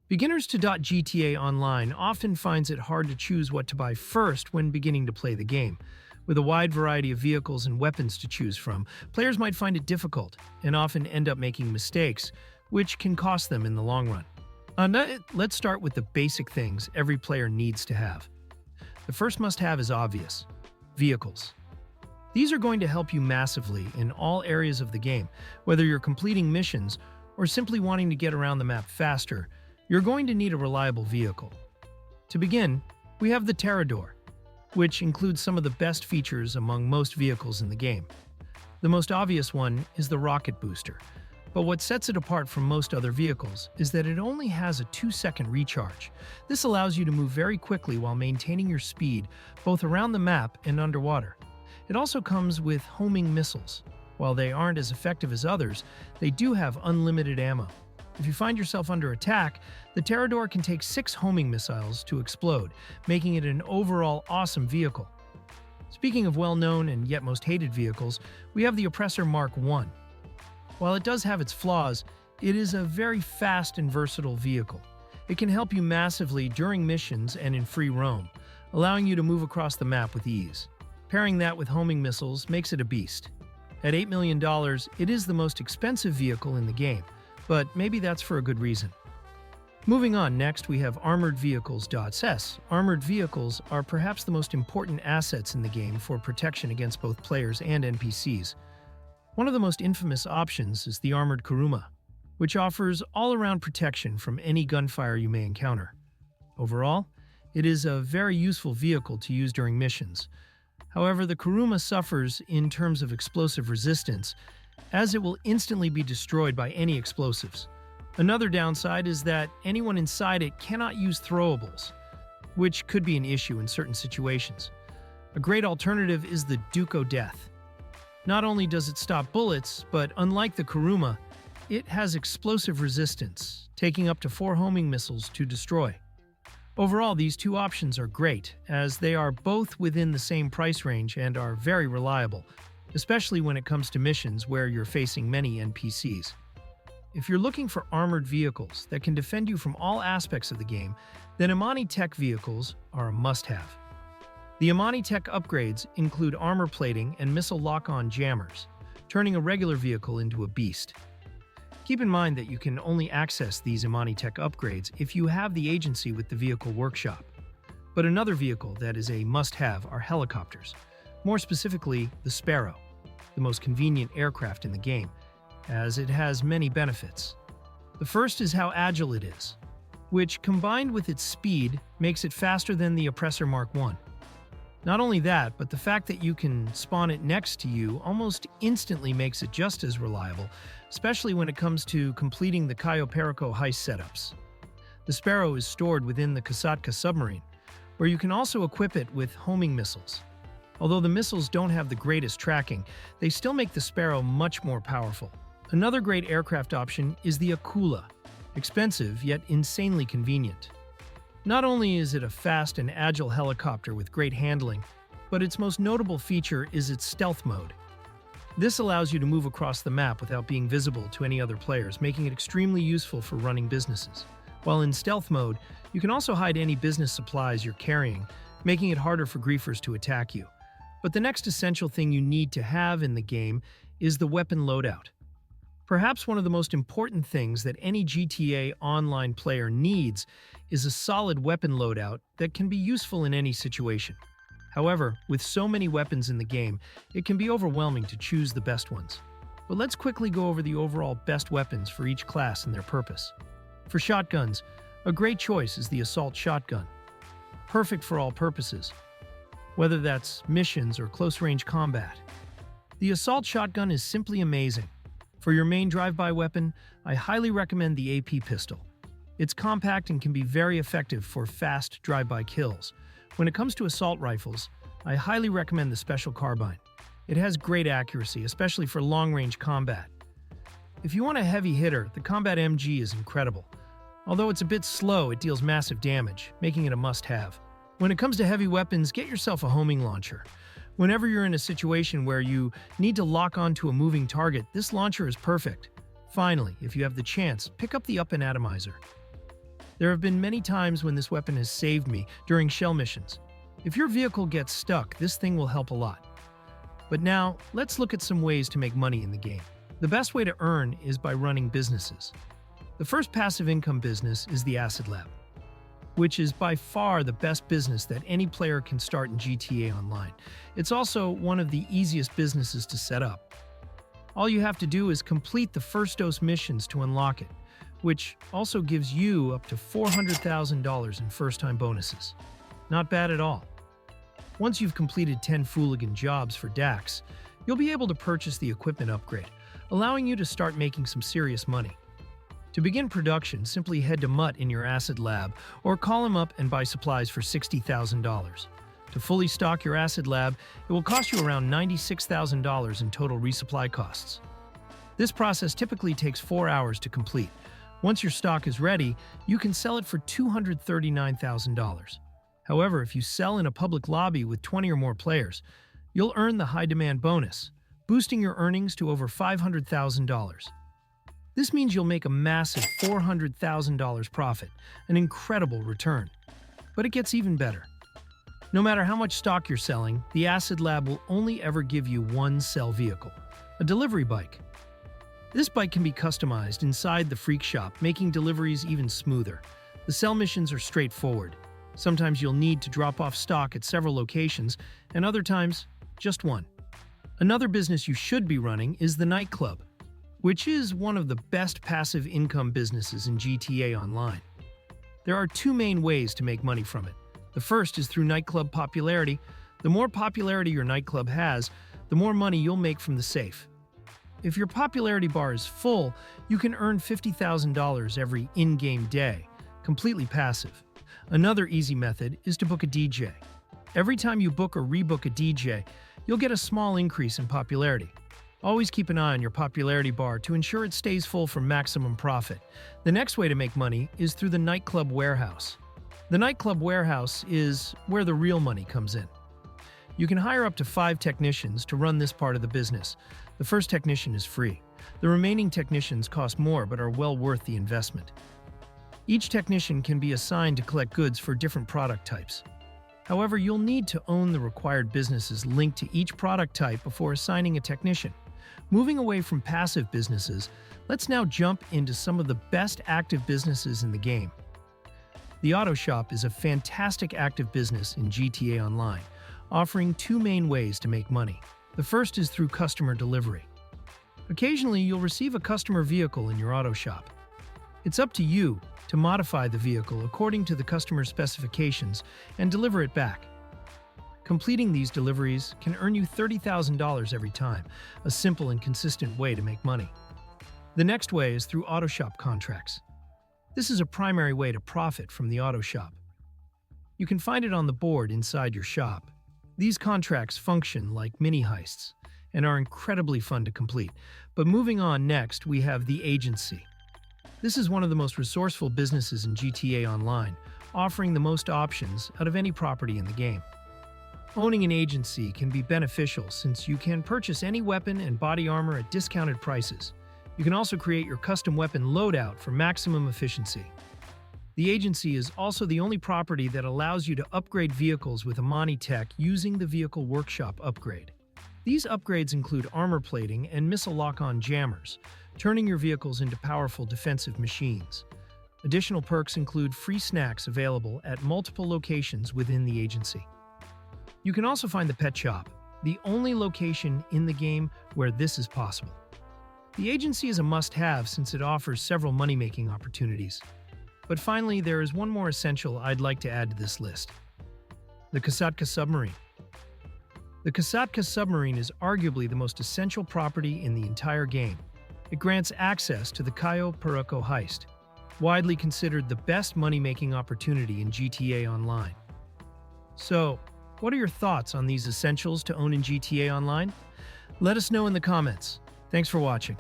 Beginners to GTA Online often finds it hard to choose what to buy first when beginning to play the game. With a wide variety of vehicles and weapons to choose from, players might find it difficult and often end up making mistakes, which can cost them in the long run. Let's start with the basic things every player needs to have. The first must-have is obvious: vehicles. These are going to help you massively in all areas of the game, whether you're completing missions or simply wanting to get around the map faster. You're going to need a reliable vehicle. To begin, we have the Terrador, which includes some of the best features among most vehicles in the game. The most obvious one is the rocket booster, but what sets it apart from most other vehicles is that it only has a 2-second recharge. This allows you to move very quickly while maintaining your speed, both around the map and underwater. It also comes with homing missiles. While they aren't as effective as others, they do have unlimited ammo. If you find yourself under attack, the Terrador can take 6 homing missiles to explode, making it an overall awesome vehicle. Speaking of well-known and yet most hated vehicles, we have the Oppressor Mark I. While it does have its flaws, it is a very fast and versatile vehicle. It can help you massively during missions and in free roam, allowing you to move across the map with ease. Pairing that with homing missiles makes it a beast. At $8 million, it is the most expensive vehicle in the game, but maybe that's for a good reason. Moving on, next we have Armored Vehicles. Armored vehicles are perhaps the most important assets in the game for protection against both players and NPCs. One of the most infamous options is the Armored Kuruma, which offers all-around protection from any gunfire you may encounter. Overall, it is a very useful vehicle to use during missions. However, the Kuruma suffers in terms of explosive resistance, as it will instantly be destroyed by any explosives. Another downside is that anyone inside it cannot use throwables, which could be an issue in certain situations. A great alternative is the Duco Death. Not only does it stop bullets, but unlike the Kuruma, it has explosive resistance, taking up to 4 homing missiles to destroy. Overall, these two options are great, as they are both within the same price range and are very reliable, especially when it comes to missions where you're facing many NPCs. If you're looking for armored vehicles that can defend you from all aspects of the game, then Imani Tech vehicles are a must-have. The Imani Tech upgrades include armor plating and missile lock-on jammers, turning a regular vehicle into a beast. Keep in mind that you can only access these Imani Tech upgrades if you have the agency with the vehicle workshop. But another vehicle that is a must-have are helicopters. More specifically, the Sparrow, the most convenient aircraft in the game, as it has many benefits. The first is how agile it is, which combined with its speed makes it faster than the Oppressor Mark I. Not only that, but the fact that you can spawn it next to you almost instantly makes it just as reliable, especially when it comes to completing the Cayo Perico heist setups. The Sparrow is stored within the Kasatka Submarine, where you can also equip it with homing missiles. Although the missiles don't have the greatest tracking, they still make the Sparrow much more powerful. Another great aircraft option is the Akula, expensive yet insanely convenient. Not only is it a fast and agile helicopter with great handling, but its most notable feature is its stealth mode. This allows you to move across the map without being visible to any other players, making it extremely useful for running businesses. While in stealth mode, you can also hide any business supplies you're carrying, making it harder for griefers to attack you. But the next essential thing you need to have in the game is the weapon loadout. Perhaps one of the most important things that any GTA Online player needs is a solid weapon loadout that can be useful in any situation. However, with so many weapons in the game, it can be overwhelming to choose the best ones. But let's quickly go over the overall best weapons for each class and their purpose. For shotguns, a great choice is the assault shotgun. Perfect for all purposes, whether that's missions or close-range combat. The assault shotgun is simply amazing. For your main drive-by weapon, I highly recommend the AP pistol. It's compact and can be very effective for fast drive-by kills. When it comes to assault rifles, I highly recommend the Special Carbine. It has great accuracy, especially for long-range combat. If you want a heavy hitter, the Combat MG is incredible. Although it's a bit slow, it deals massive damage, making it a must-have. When it comes to heavy weapons, get yourself a homing launcher. Whenever you're in a situation where you need to lock onto a moving target, this launcher is perfect. Finally, if you have the chance, pick up the Up and Atomizer. There have been many times when this weapon has saved me during shell missions. If your vehicle gets stuck, this thing will help a lot. But now, let's look at some ways to make money in the game. The best way to earn is by running businesses. The first passive income business is the Acid Lab, which is by far the best business that any player can start in GTA Online. It's also one of the easiest businesses to set up. All you have to do is complete the first dose missions to unlock it, which also gives you up to $400,000 in first-time bonuses. Not bad at all. Once you've completed 10 Fooligan jobs for Dax, you'll be able to purchase the equipment upgrade, allowing you to start making some serious money. To begin production, simply head to Mutt in your Acid Lab or call him up and buy supplies for $60,000. To fully stock your Acid Lab, it will cost you around $96,000 in total resupply costs. This process typically takes 4 hours to complete. Once your stock is ready, you can sell it for $239,000. However, if you sell in a public lobby with 20 or more players, you'll earn the high demand bonus, boosting your earnings to over $500,000. This means you'll make a massive $400,000 profit, an incredible return. But it gets even better. No matter how much stock you're selling, the Acid Lab will only ever give you one sell vehicle, a delivery bike. This bike can be customized inside the Freak Shop, making deliveries even smoother. The sell missions are straightforward. Sometimes you'll need to drop off stock at several locations, and other times, just one. Another business you should be running is the Nightclub, which is one of the best passive income businesses in GTA Online. There are two main ways to make money from it. The first is through nightclub popularity. The more popularity your nightclub has, the more money you'll make from the safe. If your popularity bar is full, you can earn $50,000 every in-game day, completely passive. Another easy method is to book a DJ. Every time you book or rebook a DJ, you'll get a small increase in popularity. Always keep an eye on your popularity bar to ensure it stays full for maximum profit. The next way to make money is through the Nightclub Warehouse. The Nightclub Warehouse is where the real money comes in. You can hire up to 5 technicians to run this part of the business. The first technician is free. The remaining technicians cost more but are well worth the investment. Each technician can be assigned to collect goods for different product types. However, you'll need to own the required businesses linked to each product type before assigning a technician. Moving away from passive businesses, let's now jump into some of the best active businesses in the game. The Auto Shop is a fantastic active business in GTA Online, offering 2 main ways to make money. The first is through customer delivery. Occasionally, you'll receive a customer vehicle in your Auto Shop. It's up to you to modify the vehicle according to the customer's specifications and deliver it back. Completing these deliveries can earn you $30,000 every time, a simple and consistent way to make money. The next way is through Auto Shop contracts. This is a primary way to profit from the Auto Shop. You can find it on the board inside your shop. These contracts function like mini heists and are incredibly fun to complete. But moving on, next we have the agency. This is one of the most resourceful businesses in GTA Online, offering the most options out of any property in the game. Owning an agency can be beneficial since you can purchase any weapon and body armor at discounted prices. You can also create your custom weapon loadout for maximum efficiency. The agency is also the only property that allows you to upgrade vehicles with Amani tech using the Vehicle Workshop upgrade. These upgrades include armor plating and missile lock-on jammers, turning your vehicles into powerful defensive machines. Additional perks include free snacks available at multiple locations within the agency. You can also find the pet shop, the only location in the game where this is possible. The agency is a must-have since it offers several money-making opportunities. But finally, there is one more essential I'd like to add to this list: the Kasatka Submarine. The Kasatka Submarine is arguably the most essential property in the entire game. It grants access to the Cayo Perico heist, widely considered the best money-making opportunity in GTA Online. So, what are your thoughts on these essentials to own in GTA Online? Let us know in the comments. Thanks for watching.